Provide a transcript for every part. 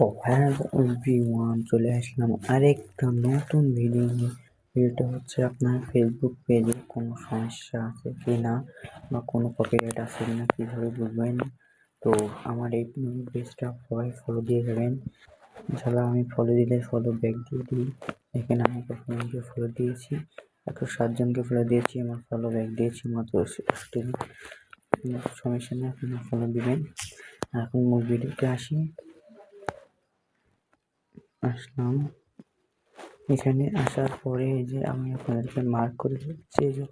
তো hello everyone, চলে আসলাম আরেকটা নতুন ভিডিও নিয়ে। ভিডিওটা হচ্ছে আপনার ফেসবুক পেজে কোনো সমস্যা আছে কি না, বা কোনো কপিরাইট আছে কি না, কীভাবে বুঝবেন। তো আমার এই পেজটা সবাই ফলো দিয়ে যাবেন। যারা আমি ফলো দিলে ফলো ব্যাক দিয়ে দিই। এখানে আমি প্রথমে ফলো দিয়েছি 107 জনকে ফলো দিয়েছি, আমার ফলো ব্যাক দিয়েছি মাত্র 60। সমস্যা নেই, আপনি ফলো দিবেন। এখন মূল ভিডিওতে আসলাম। এখানে আসার পরে যে আমি আপনাদেরকে মার্ক করে দিচ্ছি, যে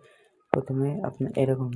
প্রথমে আপনার এরকম